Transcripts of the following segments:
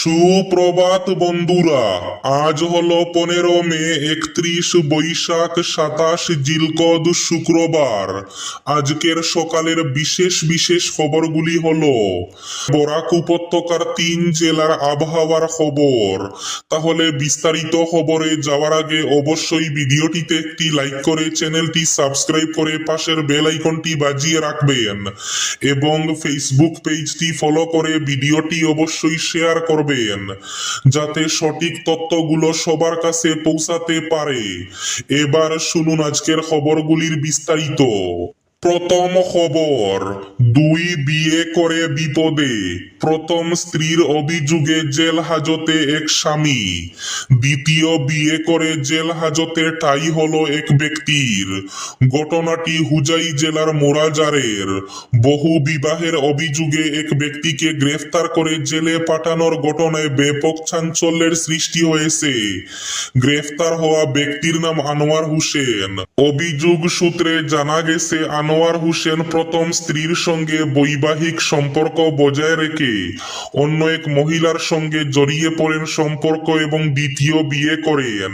সুপ্রভাত বন্ধুরা। আজ হলো 15 মে, 31 বৈশাখ, 27 জিলকদ শুক্রবার। আজকের সকালের বিশেষ বিশেষ খবরগুলি হলো বরাক উপত্যকার 3 জেলার আবহাওয়ার খবর। তাহলে বিস্তারিত খবরে যাওয়ার আগে অবশ্যই ভিডিওটিতে একটি লাইক করে চ্যানেলটি সাবস্ক্রাইব করে পাশের বেল আইকনটি বাজিয়ে রাখবেন এবং ফেসবুক পেজটি ফলো করে ভিডিওটি অবশ্যই শেয়ার করবেন যাতে সঠিক তথ্যগুলো সবার কাছে পৌঁছাতে পারে। এবার শুনুন আজকের খবরগুলির বিস্তারিত। প্রথম খবর, 2 বিয়ে করে বিপদে। প্রথম স্ত্রীর অভিযোগে জেল হাজতে এক স্বামী। দ্বিতীয় বিয়ে করে জেল হাজতে ঠাঁই হলো এক ব্যক্তির। ঘটনাটি হুজাই জেলার মোরাজারের। বহু বিবাহের অভিযোগে এক ব্যক্তিকে গ্রেফতার করে জেলে পাঠানোর ঘটনায় ব্যাপক চাঞ্চল্যের সৃষ্টি হয়েছে। গ্রেফতার হওয়া ব্যক্তির নাম আনোয়ার হোসেন। অভিযোগ সূত্রে জানা গেছে, আনোয়ার হোসেন প্রথম স্ত্রীর সঙ্গে বৈবাহিক সম্পর্ক বজায় রেখে অন্য এক মহিলার সঙ্গে জড়িয়ে পড়েন সম্পর্ক এবং দ্বিতীয় বিয়ে করেন।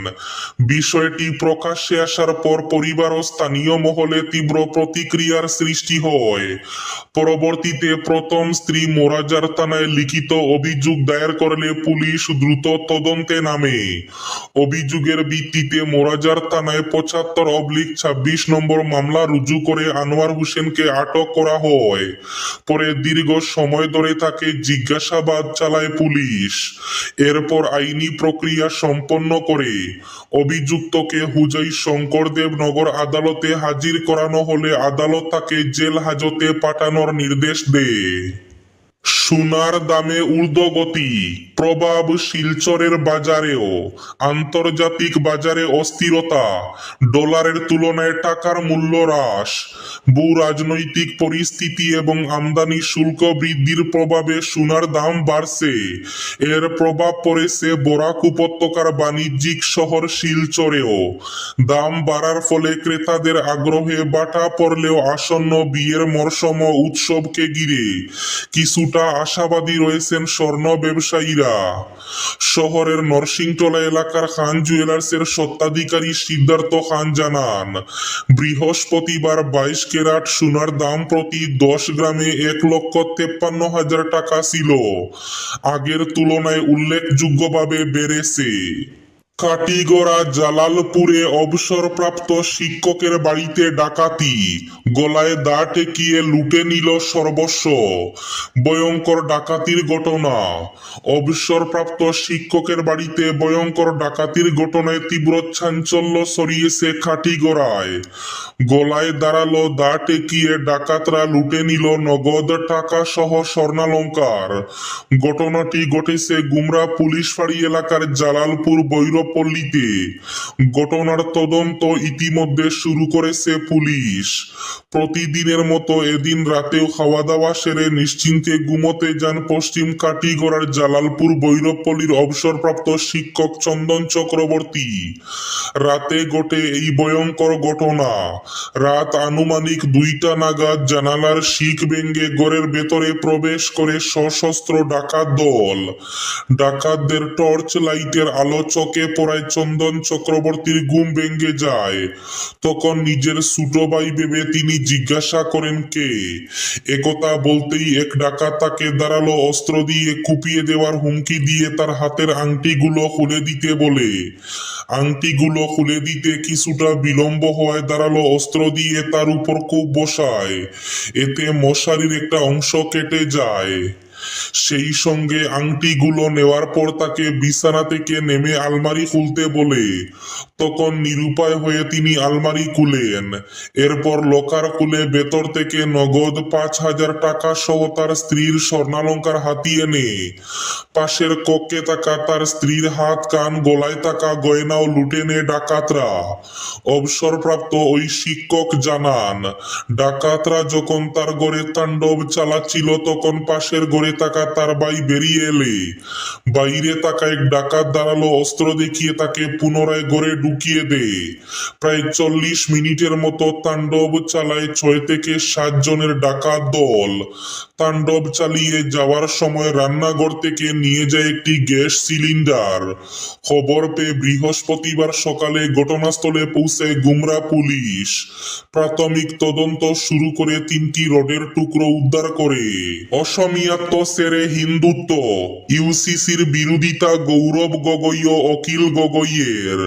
বিষয়টি প্রকাশ্যে আসার পর পরিবার ও স্থানীয় মহলে তীব্র প্রতিক্রিয়ার সৃষ্টি হয়। পরবর্তীতে প্রথম স্ত্রী মোরাজার থানায় লিখিত অভিযোগ দায়ের করলে পুলিশ দ্রুত তদন্তে নামে। অভিযোগের ভিত্তিতে মোরাজার থানায় 75/26 নম্বর মামলা রুজু করে আনোয়ার হোসেনকে আটক করা হয়। পরে দীর্ঘ সময় ধরে তাকে জিজ্ঞাসাবাদ চালায় পুলিশ। এরপর আইনি প্রক্রিয়া সম্পন্ন করে অভিযুক্তকে হুজাই শঙ্করদেব নগর আদালতে হাজির করানো হলে আদালত তাকে জেল হাজতে পাঠানোর নির্দেশ দেয়। সোনার দামে ঊর্ধ্বগতি, প্রভাব শিলচরের বাজারেও। আন্তর্জাতিক বাজারে অস্থিরতা, ডলারের তুলনায় টাকার মূল্য হ্রাস। ভূ রাজনৈতিক পরিস্থিতি এবং আমদানি শুল্ক বৃদ্ধির প্রভাবে সোনার দাম বাড়ছে। এর প্রভাব পড়েছে বরাক উপত্যকার বাণিজ্যিক শহর শিলচরেও। দাম বাড়ার ফলে ক্রেতাদের আগ্রহে বাটা পড়লেও আসন্ন বিয়ের মরশুম ও উৎসবকে ঘিরে কিছুটা আশাবাদী রয়েছেন স্বর্ণ ব্যবসায়ীরা। শহরের নরসিংটলা এলাকার খান জুয়েলার্সের স্বত্বাধিকারী সিদ্ধার্থ খান জানান, বৃহস্পতিবার 22 ক্যারেট সোনার দাম প্রতি 10 গ্রামে 1,53,000 টাকা ছিল। আগের তুলনায় উল্লেখযোগ্যভাবে বেড়েছে। কাটিগড়া জালালপুরে অবসরপ্রাপ্ত শিক্ষকের বাড়িতে ডাকাতি, গলায় দা ঠেকিয়ে লুটে নিল সর্বস্ব। ভয়ঙ্কর ডাকাতির ঘটনা। অবসরপ্রাপ্ত শিক্ষকের বাড়িতে ভয়ঙ্কর ডাকাতির ঘটনায় তীব্র চাঞ্চল্য ছড়িয়েছে কাটিগড়ায়। গলায় দাঁড়ালো দা ঠেকিয়ে ডাকাতরা লুটে নিল নগদ টাকা সহ স্বর্ণালংকার। ঘটনাটি ঘটেছে গুমরা পুলিশ ফাঁড়ি এলাকার জালালপুর বৈরপল্লীতে। ঘটনার তদন্ত ইতিমধ্যে শুরু করেছে পুলিশ। প্রতিদিনের মতো এদিন রাতেও খাওয়া দাওয়া সেরে নিশ্চিন্তে ঘুমোতে যান পশ্চিম কাটিগড়ার জালালপুর বৈরপল্লীর অবসরপ্রাপ্ত শিক্ষক চন্দন চক্রবর্তী। রাতে ঘটে এই ভয়ঙ্কর ঘটনা। রাত আনুমানিক 2টা নাগাদ জানালার শিক ভেঙে ঘরের ভেতরে প্রবেশ করে সশস্ত্র ডাকাত দল। ডাকাতদের টর্চ লাইটের আলো চোখে পড়ায় চন্দন চক্রবর্তীর ঘুম ভেঙে যায়। তখন নিজের ছোট ভাই ভেবে তিনি জিজ্ঞাসা করেন কে। একথা বলতেই এক ডাকাত তাকে ধারালো অস্ত্র দিয়ে কুপিয়ে দেওয়ার হুমকি দিয়ে তার হাতের আংটিগুলো খুলে দিতে বলে। আংটিগুলো খুলে দিতে কিছুটা বিলম্ব হওয়ায় ধারালো অস্ত্র দিয়ে তার উপর খুব বসায়। এতে মশারির একটা অংশ কেটে যায়। সেই সঙ্গে আংটিগুলো নেওয়ার পর তাকে বিছানা থেকে নেমে আলমারি খুলতে বলে। তখন নিরুপায় হয়ে তিনি আলমারি খুলেন। এরপর লকার খুলে ভেতর থেকে নগদ 5,000 টাকা সহ তার স্ত্রীর স্বর্ণালংকার হাতিয়ে নেয়। পাশের কক্ষে থাকা তার স্ত্রীর হাত, কান, গলায় থাকা গয়নাও লুটে নেয় ডাকাতরা। অবসরপ্রাপ্ত ওই শিক্ষক জানান, ডাকাতরা যখন তার ঘরে তাণ্ডব চালাচ্ছিল তখন পাশের ঘরে থাকা তার ভাই বেরিয়ে এলে বাইরে থাকা এক ডাকাত ধারালো অস্ত্র দেখিয়ে তাকে পুনরায় ঘরে ঢুকিয়ে দেয়। প্রায় 40 মিনিটের মতো তাণ্ডব চালায় 6 থেকে 7 জনের ডাকাত দল। তাণ্ডব চালিয়ে যাওয়ার সময় রান্নাঘর থেকে নিয়ে যায় একটি গ্যাস সিলিন্ডার। খবর পেয়ে বৃহস্পতিবার সকালে ঘটনাস্থলে পৌঁছে গুমরা পুলিশ। প্রাথমিক তদন্ত শুরু করে 3টি রডের টুকরো উদ্ধার করে। অসমিয়াত্ব সেরে হিন্দুত্ব, ইউসিসির বিরোধিতা গৌরব গগৈ ও অখিল গগৈয়ের।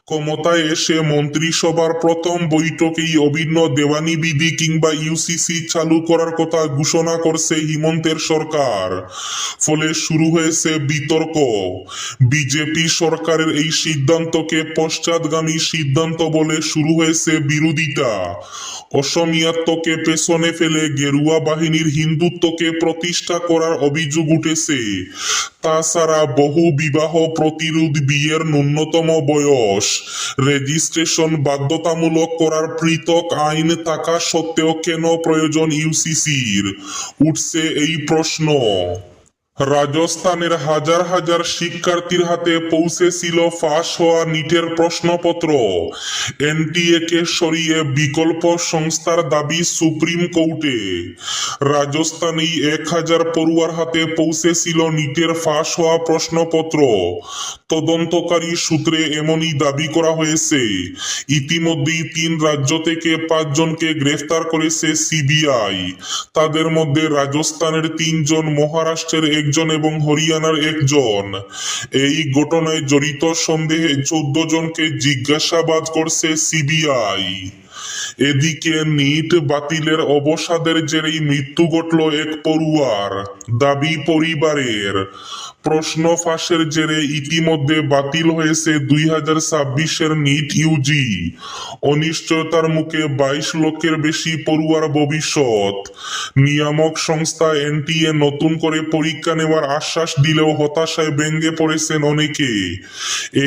ক্ষমতায় এসে মন্ত্রিসভার প্রথম বৈঠকেই অভিন্ন দেওয়ানি বিধি কিংবা ইউসিসি চালু করার কথা ঘোষণা করছে হিমন্তের সরকার। ফলে শুরু হয়েছে বিতর্ক। বিজেপি সরকারের এই সিদ্ধান্তকে পশ্চাৎগামী সিদ্ধান্ত বলে শুরু হয়েছে বিরোধিতা। অসমিয়াত্বকে পেছনে ফেলে গেরুয়া বাহিনীর হিন্দুত্বকে প্রতিষ্ঠা করার অভিযোগ উঠেছে। তাছাড়া বহু বিবাহ প্রতিরোধ, বিয়ের ন্যূনতম বয়স রেজিস্ট্রেশন বাধ্যতামূলক করার পৃথক আইন থাকা সত্ত্বেও কেন প্রয়োজন ইউসিসির, উঠছে এই প্রশ্ন। রাজস্থানের হাজার হাজার শিক্ষার্থীর হাতে পৌঁছেছিল ফাঁস হওয়া নিটের প্রশ্নপত্র। এনটিএ কে সরিয়ে বিকল্প সংস্থার দাবি সুপ্রিম কোর্টে। রাজস্থানেই 1000 পড়ুয়ার হাতে পৌঁছেছিল নিটের ফাঁস হওয়া প্রশ্নপত্র। তদন্তকারী সূত্রে এমনই দাবি করা হয়েছে। ইতিমধ্যেই 3 রাজ্য থেকে 5 জনকে গ্রেফতার করেছে সিবিআই। তাদের মধ্যে রাজস্থানের 3 জন, মহারাষ্ট্রের 1 জন এবং হরিয়ানার 1 জন। এই ঘটনায় জড়িত সন্দেহে 14 জনকে জিজ্ঞাসাবাদ করছে সিবিআই। এদিকে নিট বাতিলের অবসাদের জেরেই মৃত্যু ঘটল এক পড়ুয়ার, দাবি পরিবারের। প্রশ্ন ফাঁসের জেরে ইতিমধ্যে বাতিল হয়েছে 2026-এর নিট ইউজি। অনিশ্চয়তার মুখে 22 লক্ষের বেশি পড়ুয়ার ভবিষ্যৎ। নিয়ামক সংস্থা এনটিএ নতুন করে পরীক্ষা নেওয়ার আশ্বাস দিলেও হতাশায় ভেঙে পড়েছেন অনেকে।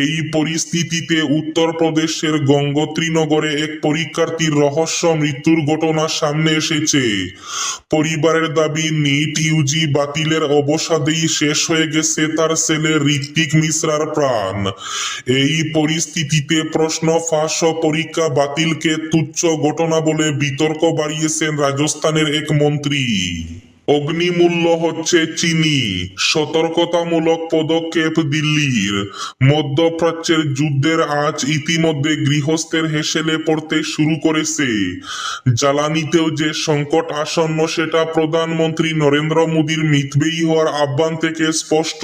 এই পরিস্থিতিতে উত্তরপ্রদেশের গঙ্গোত্রীনগরে এক পরীক্ষার্থীর রহস্য মৃত্যুর ঘটনা সামনে এসেছে। পরিবারের দাবি, নিট ইউজি বাতিলের অবসাদেই শেষ হয়ে গেছে তার ছেলে ঋত্বিক মিশ্রার প্রাণ। এই পরিস্থিতিতে প্রশ্ন ফাঁস ও পরীক্ষা বাতিলকে তুচ্ছ ঘটনা বলে বিতর্ক বাড়িয়েছেন রাজস্থানের এক মন্ত্রী। অগ্নিমূল্য হচ্ছে চিনি, সতর্কতামূলক পদক্ষেপ দিল্লির। মধ্যপ্রাচ্যের যুদ্ধের আঁচ ইতিমধ্যে গৃহস্থের হেসেলে পড়তে শুরু করেছে। জ্বালানিতেও যে সংকট আসন্ন সেটা প্রধানমন্ত্রী নরেন্দ্র মোদীর মিতব্যয়ী হওয়ার আহ্বান থেকে স্পষ্ট।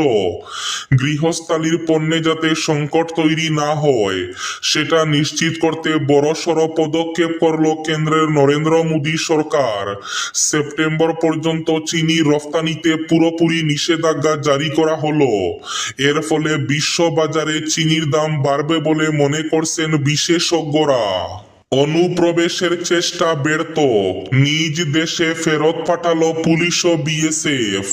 গৃহস্থালির পণ্যে যাতে সংকট তৈরি না হয় সেটা নিশ্চিত করতে বড়সড় পদক্ষেপ করল কেন্দ্রের নরেন্দ্র মোদী সরকার। সেপ্টেম্বর পর্যন্ত চিনি রফতানিতে পুরোপুরি নিষেধাজ্ঞা জারি করা হলো। এর ফলে বিশ্ব বাজারে চিনির দাম বাড়বে বলে মনে করছেন বিশেষজ্ঞরা। অনুপ্রবেশের চেষ্টা ব্যর্থ, নিজ দেশে ফেরত পাঠালো পুলিশ ও বিএসএফ।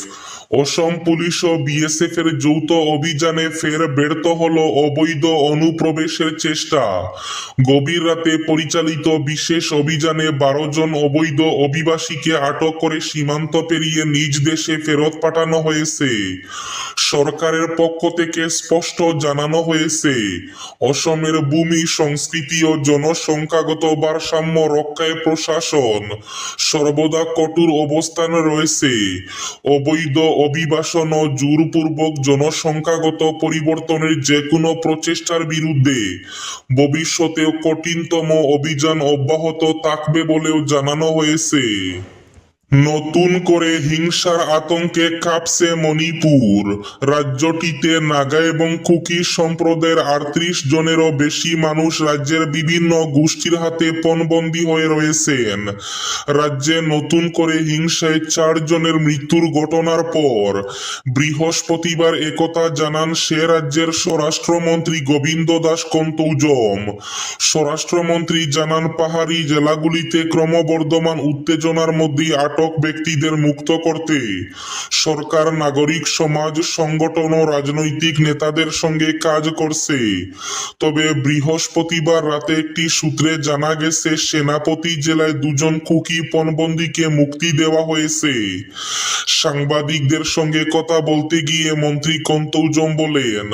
অসম পুলিশ ও বিএসএফ এর যৌথ অভিযানে ফের ব্যর্থ হলো অবৈধ অনুপ্রবেশের চেষ্টা। গভীর রাতে পরিচালিত বিশেষ অভিযানে 12 জন অবৈধ অভিবাসীকে আটক করে সীমান্ত পেরিয়ে নিজ দেশে ফেরত পাঠানো হয়েছে। সরকারের পক্ষ থেকে স্পষ্ট জানানো হয়েছে, অসমের ভূমি, সংস্কৃতি ও জনসংখ্যাগত ভারসাম্য রক্ষায় প্রশাসন সর্বদা কঠোর অবস্থানে রয়েছে। অবৈধ অভিবাসন ও জোরপূর্বক জনসংখ্যাগত পরিবর্তনের যে কোনো প্রচেষ্টার বিরুদ্ধে ভবিষ্যতেও কঠিনতম অভিযান অব্যাহত থাকবে বলেও জানানো হয়েছে। নতুন করে হিংসার আতঙ্কে কাঁপছে মণিপুর। রাজ্যটিতে নাগা এবং কুকি সম্প্রদায়ের 38 জনেরও বেশি মানুষ রাজ্যের বিভিন্ন গোষ্ঠীর হাতে পণবন্দী হয়ে রয়েছেন। রাজ্যে নতুন করে হিংসায় 4 জনের মৃত্যুর ঘটনার পর বৃহস্পতিবার একথা জানান সে রাজ্যের স্বরাষ্ট্রমন্ত্রী গোবিন্দ দাস কন্তৌজম। স্বরাষ্ট্রমন্ত্রী জানান, পাহাড়ি জেলাগুলিতে ক্রমবর্ধমান উত্তেজনার মধ্যেই ব্যক্তিদের মুক্ত করতে সরকার নাগরিক সমাজ সংগঠন ও রাজনৈতিক নেতাদের সঙ্গে কাজ করছে। তবে বৃহস্পতিবার রাতে একটি সূত্রে জানা গেছে সেনাপতি জেলায় 2 জন কুকি পণবন্দীকে মুক্তি দেওয়া হয়েছে। সাংবাদিকদের সঙ্গে কথা বলতে গিয়ে মন্ত্রী কন্তৌজম বলেন,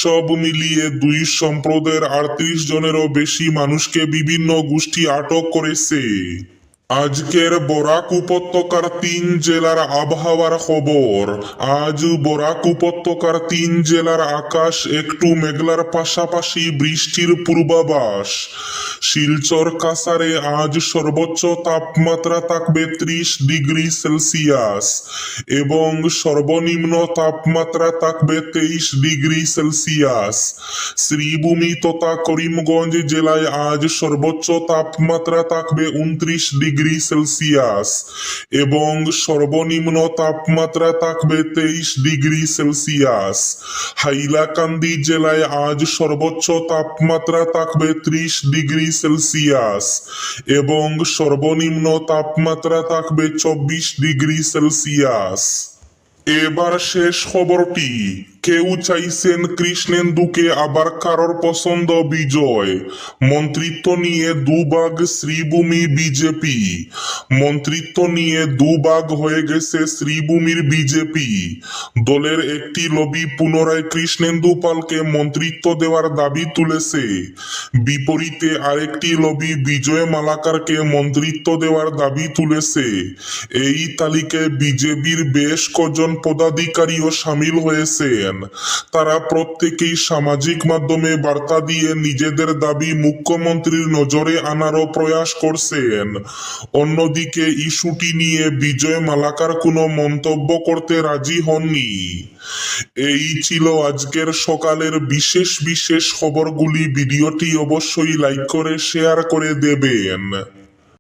সব মিলিয়ে 2 সম্প্রদায়ের 38 জনেরও বেশি মানুষকে বিভিন্ন গোষ্ঠী আটক করেছে। আজকের বরাক উপত্যকার 3 জেলার আবহাওয়ার খবর। আজ বরাক উপত্যকার 3 জেলার আকাশ একটু মেঘলার পাশাপাশি বৃষ্টির পূর্বাভাস। শিলচর কাছাড়ে আজ সর্বোচ্চ তাপমাত্রা থাকবে 30 ডিগ্রি সেলসিয়াস এবং সর্বনিম্ন তাপমাত্রা থাকবে 23 ডিগ্রি সেলসিয়াস। শ্রীভূমি তথা করিমগঞ্জ জেলায় আজ সর্বোচ্চ তাপমাত্রা থাকবে 29 ডিগ্রি সেলসিয়াস এবং সর্বনিম্ন তাপমাত্রা থাকবে 23 ডিগ্রি সেলসিয়াস। হাইলাকান্দি জেলায় আজ সর্বোচ্চ তাপমাত্রা থাকবে 30 ডিগ্রি সেলসিয়াস এবং সর্বনিম্ন তাপমাত্রা থাকবে 24 ডিগ্রি সেলসিয়াস। এবার শেষ খবরটি। কেউ চাইছেন কৃষ্ণেন্দুকে, আবার কারোর পছন্দ বিজয়। মন্ত্রিত্ব নিয়ে দুভাগ শ্রীভূমি বিজেপি। মন্ত্রিত্ব নিয়ে দুভাগ হয়ে গেছে শ্রীভূমির বিজেপি। দলের একটি লবি পুনরায় কৃষ্ণেন্দু পালকে মন্ত্রিত্ব দেওয়ার দাবি তুলেছে। বিপরীতে আরেকটি লবি বিজয় মালাকারকে মন্ত্রিত্ব দেওয়ার দাবি তুলেছে। এই তালিকায় বিজেপির বেশ কজন পদাধিকারীও সামিল হয়েছেন। তারা প্রত্যেকেই সামাজিক মাধ্যমে বার্তা দিয়ে নিজেদের দাবি মুখ্যমন্ত্রীর নজরে আনারও প্রয়াস করছেন। অন্যদিকে ইস্যুটি নিয়ে বিজয় মালাকার কোনো মন্তব্য করতে রাজি হননি। এই ছিল আজকের সকালের বিশেষ বিশেষ খবরগুলি। ভিডিওটি অবশ্যই লাইক করে শেয়ার করে দেবেন।